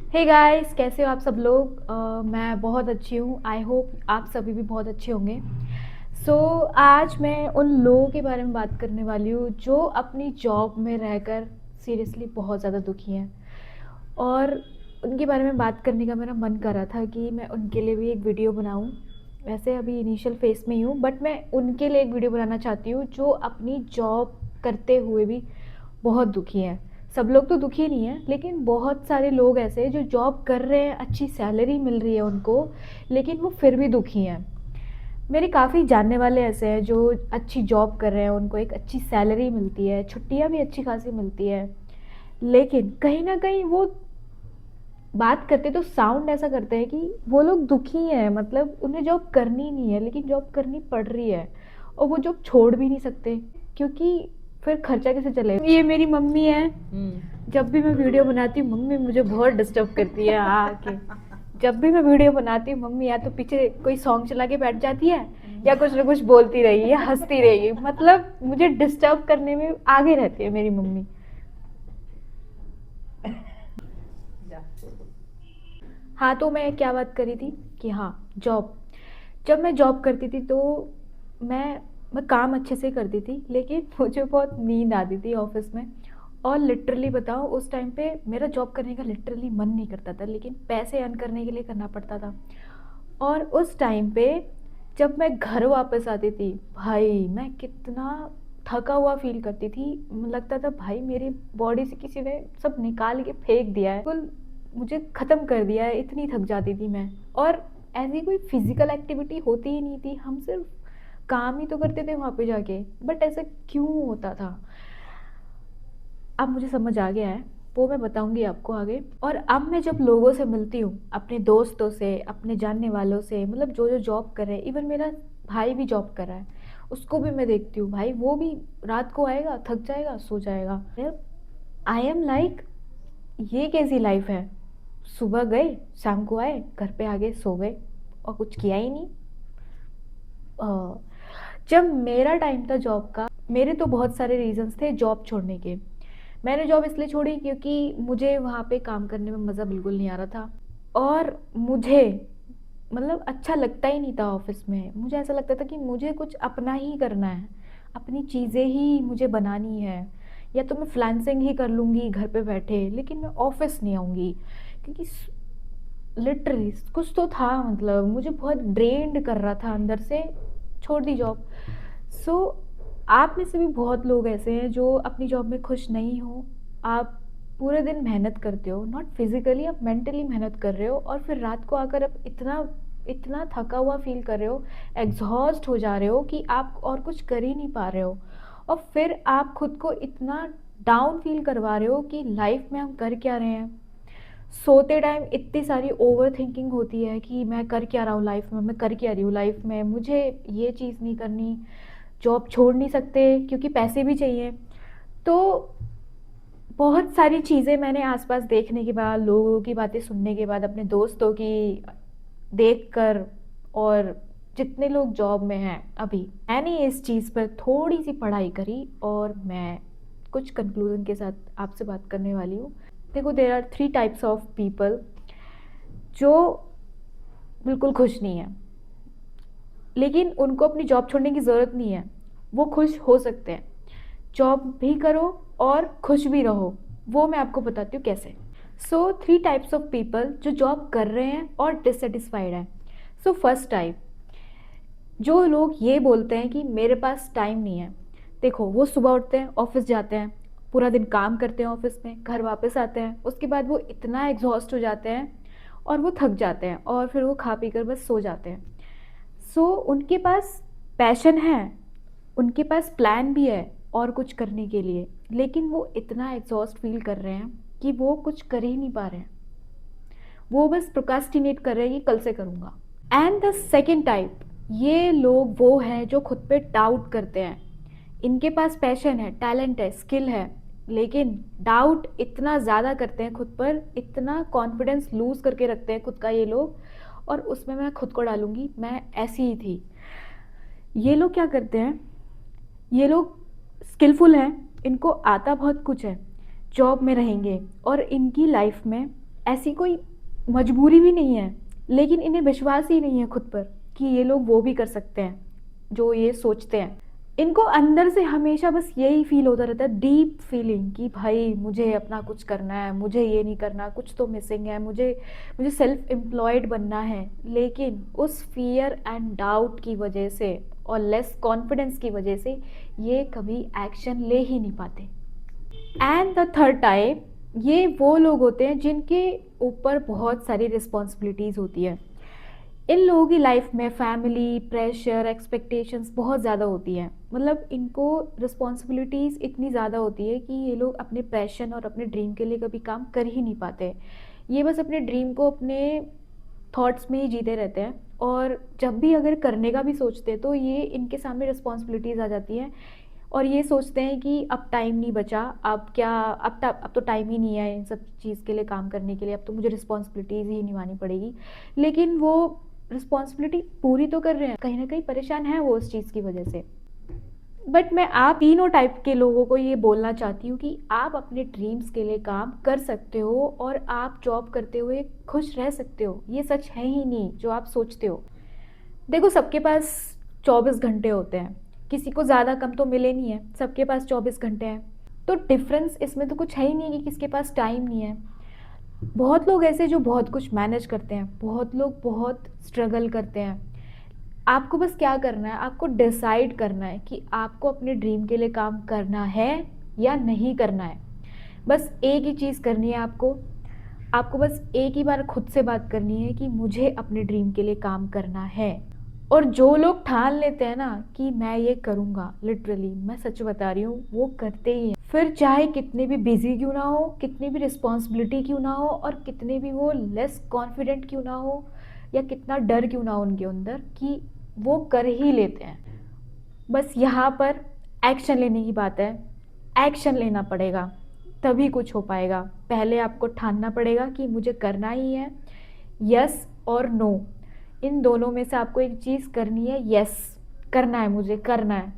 Hey guys, कैसे हो आप सब लोग। मैं बहुत अच्छी हूँ। आई होप आप सभी भी बहुत अच्छे होंगे। सो आज मैं उन लोगों के बारे में बात करने वाली हूँ जो अपनी जॉब में रहकर सीरियसली बहुत ज़्यादा दुखी हैं, और उनके बारे में बात करने का मेरा मन कर रहा था कि मैं उनके लिए भी एक वीडियो बनाऊँ। वैसे अभी इनिशियल फेस में ही हूँ, बट मैं उनके लिए एक वीडियो बनाना चाहती हूँ जो अपनी जॉब करते हुए भी बहुत दुखी हैं। सब लोग तो दुखी नहीं हैं, लेकिन बहुत सारे लोग ऐसे हैं जो जॉब कर रहे हैं, अच्छी सैलरी मिल रही है उनको, लेकिन वो फिर भी दुखी हैं। मेरे काफ़ी जानने वाले ऐसे हैं जो अच्छी जॉब कर रहे हैं, उनको एक अच्छी सैलरी मिलती है, छुट्टियाँ भी अच्छी खासी मिलती है, लेकिन कहीं ना कहीं वो बात करते तो साउंड ऐसा करते हैं कि वो लोग दुखी हैं। मतलब उन्हें जॉब करनी नहीं है, लेकिन जॉब करनी पड़ रही है, और वो जॉब छोड़ भी नहीं सकते, क्योंकि फिर खर्चा कैसे चलेगा। ये मेरी मम्मी है। जब भी मैं वीडियो बनाती हूँ मम्मी मुझे बहुत डिस्टर्ब करती है आके। जब भी मैं वीडियो बनाती हूँ मम्मी या तो पीछे कोई सॉन्ग चला के बैठ जाती है, या कुछ ना कुछ बोलती रहेगी या हंसती रहेगी। मतलब मुझे डिस्टर्ब करने में आगे रहती है मेरी मम्मी। हाँ, तो मैं क्या बात करी थी कि हाँ, जॉब। जब मैं जॉब करती थी तो मैं मैं काम अच्छे से करती थी, लेकिन मुझे बहुत नींद आती थी ऑफिस में। और लिटरली बताओ, उस टाइम पे मेरा जॉब करने का लिटरली मन नहीं करता था, लेकिन पैसे अर्न करने के लिए करना पड़ता था। और उस टाइम पे जब मैं घर वापस आती थी, भाई मैं कितना थका हुआ फील करती थी। लगता था भाई मेरी बॉडी से किसी ने सब निकाल के फेंक दिया है, बिल्कुल मुझे ख़त्म कर दिया है, इतनी थक जाती थी मैं। और ऐसी कोई फिजिकल एक्टिविटी होती ही नहीं थी, हम सिर्फ काम ही तो करते थे वहाँ पे जाके। बट ऐसा क्यों होता था, अब मुझे समझ आ गया है, वो मैं बताऊंगी आपको आगे। और अब मैं जब लोगों से मिलती हूँ, अपने दोस्तों से, अपने जानने वालों से, मतलब जो जो जॉब कर रहे हैं, इवन मेरा भाई भी जॉब कर रहा है, उसको भी मैं देखती हूँ, भाई वो भी रात को आएगा, थक जाएगा, सो जाएगा। आई एम लाइक, ये कैसी लाइफ है। सुबह गए, शाम को आए, घर पे आगे सो गए, और कुछ किया ही नहीं। अ, जब मेरा टाइम था जॉब का, मेरे तो बहुत सारे रीजंस थे जॉब छोड़ने के। मैंने जॉब इसलिए छोड़ी क्योंकि मुझे वहाँ पे काम करने में मज़ा बिल्कुल नहीं आ रहा था, और मुझे मतलब अच्छा लगता ही नहीं था ऑफिस में। मुझे ऐसा लगता था कि मुझे कुछ अपना ही करना है, अपनी चीज़ें ही मुझे बनानी है, या तो मैं फ्रीलांसिंग ही कर लूँगी घर पे बैठे, लेकिन मैं ऑफिस नहीं आऊँगी। क्योंकि लिटरली कुछ तो था, मतलब मुझे बहुत ड्रेन्ड कर रहा था अंदर से। छोड़ दी जॉब। सो आप में से भी बहुत लोग ऐसे हैं जो अपनी जॉब में खुश नहीं हो। आप पूरे दिन मेहनत करते हो, नॉट फिजिकली, आप मेंटली मेहनत कर रहे हो, और फिर रात को आकर आप इतना इतना थका हुआ फील कर रहे हो, एग्जॉस्ट हो जा रहे हो कि आप और कुछ कर ही नहीं पा रहे हो। और फिर आप खुद को इतना डाउन फील करवा रहे हो कि लाइफ में हम कर क्या रहे हैं। सोते टाइम इतनी सारी ओवर थिंकिंग होती है कि मैं कर क्या रहा हूँ लाइफ में, मैं कर क्या रही हूँ लाइफ में, मुझे ये चीज़ नहीं करनी। जॉब छोड़ नहीं सकते क्योंकि पैसे भी चाहिए। तो बहुत सारी चीज़ें मैंने आसपास देखने के बाद, लोगों की बातें सुनने के बाद, अपने दोस्तों की देख कर, और जितने लोग जॉब में हैं अभी, मैंने इस चीज़ पर थोड़ी सी पढ़ाई करी, और मैं कुछ कंक्लूजन के साथ आपसे बात करने वाली हूँ। देखो, there are three types of people जो बिल्कुल खुश नहीं है, लेकिन उनको अपनी जॉब छोड़ने की ज़रूरत नहीं है, वो खुश हो सकते हैं। जॉब भी करो और खुश भी रहो। वो मैं आपको बताती हूँ कैसे। So three types of people जो जॉब कर रहे हैं और डिससेटिस्फाइड हैं। सो फर्स्ट टाइप, जो लोग ये बोलते हैं कि मेरे पास टाइम नहीं है। देखो, वो सुबह उठते हैं, ऑफिस जाते हैं, पूरा दिन काम करते हैं ऑफिस में, घर वापस आते हैं, उसके बाद वो इतना एग्जॉस्ट हो जाते हैं और वो थक जाते हैं, और फिर वो खा पी कर बस सो जाते हैं। सो उनके पास पैशन है, उनके पास प्लान भी है और कुछ करने के लिए, लेकिन वो इतना एग्जॉस्ट फील कर रहे हैं कि वो कुछ कर ही नहीं पा रहे हैं। वो बस प्रोकास्टिनेट कर रहे हैं कि कल से करूँगा। एंड द सेकेंड टाइप, ये लोग वो हैं जो खुद पे डाउट करते हैं। इनके पास पैशन है, टैलेंट है, स्किल है, लेकिन डाउट इतना ज़्यादा करते हैं खुद पर, इतना कॉन्फिडेंस लूज़ करके रखते हैं खुद का ये लोग। और उसमें मैं खुद को डालूंगी, मैं ऐसी ही थी। ये लोग क्या करते हैं, ये लोग स्किलफुल हैं, इनको आता बहुत कुछ है, जॉब में रहेंगे और इनकी लाइफ में ऐसी कोई मजबूरी भी नहीं है, लेकिन इन्हें विश्वास ही नहीं है खुद पर कि ये लोग वो भी कर सकते हैं जो ये सोचते हैं। इनको अंदर से हमेशा बस यही फील होता रहता है, डीप फीलिंग, कि भाई मुझे अपना कुछ करना है, मुझे ये नहीं करना, कुछ तो मिसिंग है, मुझे मुझे सेल्फ एम्प्लॉयड बनना है। लेकिन उस फियर एंड डाउट की वजह से और लेस कॉन्फिडेंस की वजह से ये कभी एक्शन ले ही नहीं पाते। एंड द थर्ड टाइप, ये वो लोग होते हैं जिनके ऊपर बहुत सारी रिस्पॉन्सिबिलिटीज़ होती है। इन लोगों की लाइफ में फैमिली प्रेशर एक्सपेक्टेशंस बहुत ज़्यादा होती हैं। मतलब इनको रिस्पॉन्सिबिलिटीज़ इतनी ज़्यादा होती है कि ये लोग अपने पैशन और अपने ड्रीम के लिए कभी काम कर ही नहीं पाते। ये बस अपने ड्रीम को अपने थॉट्स में ही जीते रहते हैं, और जब भी अगर करने का भी सोचते हैं तो ये इनके सामने रिस्पॉन्सिबिलिटीज़ आ जाती हैं, और ये सोचते हैं कि अब टाइम नहीं बचा, अब क्या, अब तो टाइम ही नहीं है इन सब चीज़ के लिए काम करने के लिए, अब तो मुझे रिस्पॉन्सिबिलिटीज़ ही निभानी पड़ेगी। लेकिन वो रिस्पॉन्सिबिलिटी पूरी तो कर रहे हैं, कहीं ना कहीं परेशान है वो उस चीज़ की वजह से। बट मैं आप तीनों टाइप के लोगों को ये बोलना चाहती हूँ कि आप अपने ड्रीम्स के लिए काम कर सकते हो, और आप जॉब करते हुए खुश रह सकते हो। ये सच है ही नहीं जो आप सोचते हो। देखो, सबके पास 24 घंटे होते हैं, किसी को ज़्यादा कम तो मिले नहीं है, सबके पास 24 घंटे हैं। तो डिफरेंस इसमें तो कुछ है ही नहीं कि किसके पास टाइम नहीं है। बहुत लोग ऐसे जो बहुत कुछ मैनेज करते हैं, बहुत लोग बहुत स्ट्रगल करते हैं। आपको बस क्या करना है, आपको डिसाइड करना है कि आपको अपने ड्रीम के लिए काम करना है या नहीं करना है। बस एक ही चीज़ करनी है आपको। आपको बस एक ही बार खुद से बात करनी है कि मुझे अपने ड्रीम के लिए काम करना है। और जो लोग ठान लेते हैं ना कि मैं ये करूँगा, लिटरली मैं सच बता रही हूँ, वो करते ही हैं। फिर चाहे कितने भी बिजी क्यों ना हो, कितनी भी रिस्पॉन्सिबिलिटी क्यों ना हो, और कितने भी वो लेस कॉन्फिडेंट क्यों ना हो, या कितना डर क्यों ना हो उनके अंदर, कि वो कर ही लेते हैं। बस यहाँ पर एक्शन लेने की बात है। एक्शन लेना पड़ेगा, तभी कुछ हो पाएगा। पहले आपको ठानना पड़ेगा कि मुझे करना ही है, यस और नो, इन दोनों में से आपको एक चीज़ करनी है। यस करना है, मुझे करना है,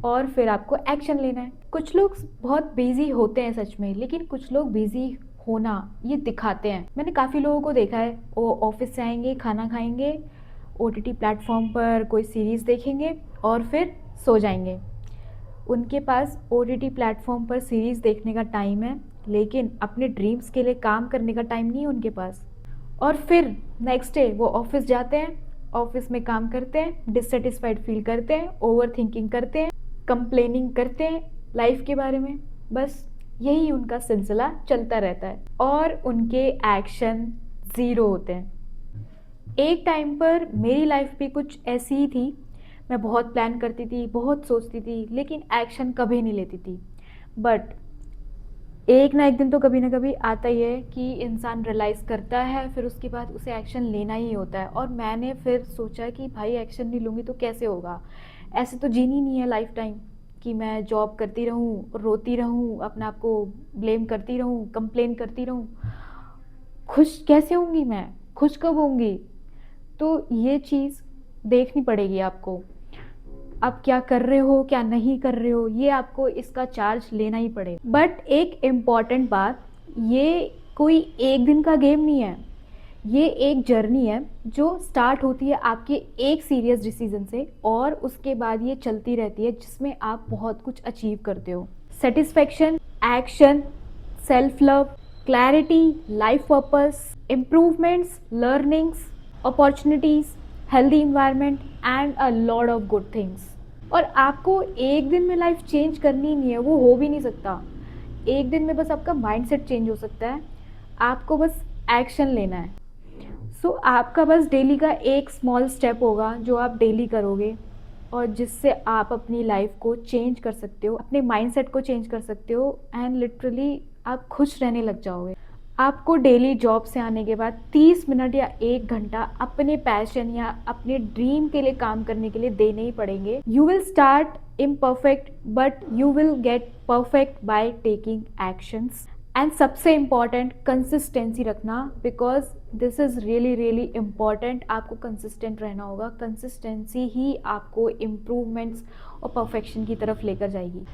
और फिर आपको एक्शन लेना है। कुछ लोग बहुत बिजी होते हैं सच में, लेकिन कुछ लोग बिजी होना ये दिखाते हैं। मैंने काफ़ी लोगों को देखा है, वो ऑफिस से आएंगे, खाना खाएंगे, ओटीटी प्लेटफॉर्म पर कोई सीरीज़ देखेंगे और फिर सो जाएंगे। उनके पास ओटीटी प्लेटफॉर्म पर सीरीज़ देखने का टाइम है, लेकिन अपने ड्रीम्स के लिए काम करने का टाइम नहीं है उनके पास। और फिर नेक्स्ट डे वो ऑफिस जाते हैं, ऑफिस में काम करते हैं, डिससेटिस्फाइड फील करते हैं, ओवर थिंकिंग करते हैं, कंप्लेनिंग करते हैं लाइफ के बारे में। बस यही उनका सिलसिला चलता रहता है, और उनके एक्शन ज़ीरो होते हैं। एक टाइम पर मेरी लाइफ भी कुछ ऐसी ही थी। मैं बहुत प्लान करती थी, बहुत सोचती थी, लेकिन एक्शन कभी नहीं लेती थी। बट एक ना एक दिन तो कभी ना कभी आता ही है कि इंसान रियलाइज़ करता है, फिर उसके बाद उसे एक्शन लेना ही होता है। और मैंने फिर सोचा कि भाई एक्शन नहीं लूँगी तो कैसे होगा, ऐसे तो जीनी नहीं है लाइफ टाइम कि मैं जॉब करती रहूँ, रोती रहूँ, अपने आप को ब्लेम करती रहूँ, कंप्लेन करती रहूँ। खुश कैसे होंगी मैं, खुश कब होंगी? तो ये चीज़ देखनी पड़ेगी आपको। आप क्या कर रहे हो, क्या नहीं कर रहे हो, ये आपको इसका चार्ज लेना ही पड़ेगा। बट एक इम्पॉर्टेंट बात, ये कोई एक दिन का गेम नहीं है। ये एक जर्नी है जो स्टार्ट होती है आपके एक सीरियस डिसीजन से, और उसके बाद ये चलती रहती है, जिसमें आप बहुत कुछ अचीव करते हो। Satisfaction, action, self love, clarity, life purpose, improvements, learnings, opportunities, healthy environment and a lot of good things. और आपको एक दिन में लाइफ चेंज करनी नहीं है, वो हो भी नहीं सकता। एक दिन में बस आपका माइंडसेट चेंज हो सकता है, आपको बस एक्शन लेना है। सो आपका बस डेली का एक स्मॉल स्टेप होगा जो आप डेली करोगे, और जिससे आप अपनी लाइफ को चेंज कर सकते हो, अपने माइंडसेट को चेंज कर सकते हो, एंड लिटरली आप खुश रहने लग जाओगे। आपको डेली जॉब से आने के बाद 30 मिनट या 1 घंटा अपने पैशन या अपने ड्रीम के लिए काम करने के लिए देने ही पड़ेंगे। You will start imperfect, but you will get perfect by taking actions. And सबसे इम्पॉर्टेंट, कंसिस्टेंसी रखना, because this is really really important. आपको कंसिस्टेंट रहना होगा। कंसिस्टेंसी ही आपको इम्प्रूवमेंट्स और परफेक्शन की तरफ लेकर जाएगी।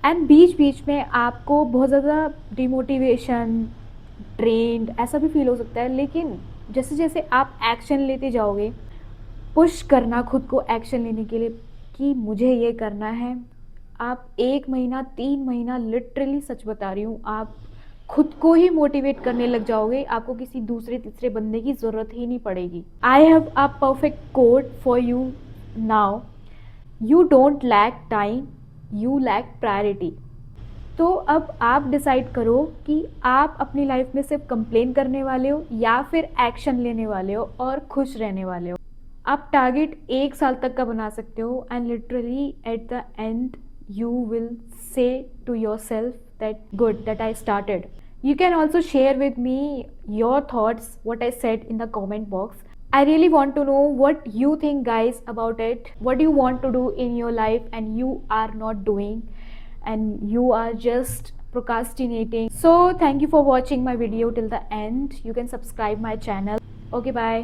एंड बीच बीच में आपको बहुत ज़्यादा डिमोटिवेशन, ड्रेन्ड ऐसा भी फील हो सकता है। लेकिन जैसे जैसे आप एक्शन लेते जाओगे, पुश करना खुद को एक्शन लेने के लिए कि मुझे ये करना है। आप 1 महीना 3 महीना, लिटरली सच बता रही हूँ, आप खुद को ही मोटिवेट करने लग जाओगे। आपको किसी दूसरे तीसरे बंदे की ज़रूरत ही नहीं पड़ेगी। I have a perfect code for you now, you don't lack time, you lack priority. तो अब आप डिसाइड करो कि आप अपनी लाइफ में सिर्फ कंप्लेन करने वाले हो या फिर एक्शन लेने वाले हो और खुश रहने वाले हो। आप टारगेट 1 साल तक का बना सकते हो and literally at the end you will say to yourself that good that I started. You can also share with me your thoughts, what I said in the comment box. I really want to know what you think, guys, about it. What do you want to do in your life and you are not doing, and you are just procrastinating. So thank you for watching my video till the end. You can subscribe my channel. Okay, bye.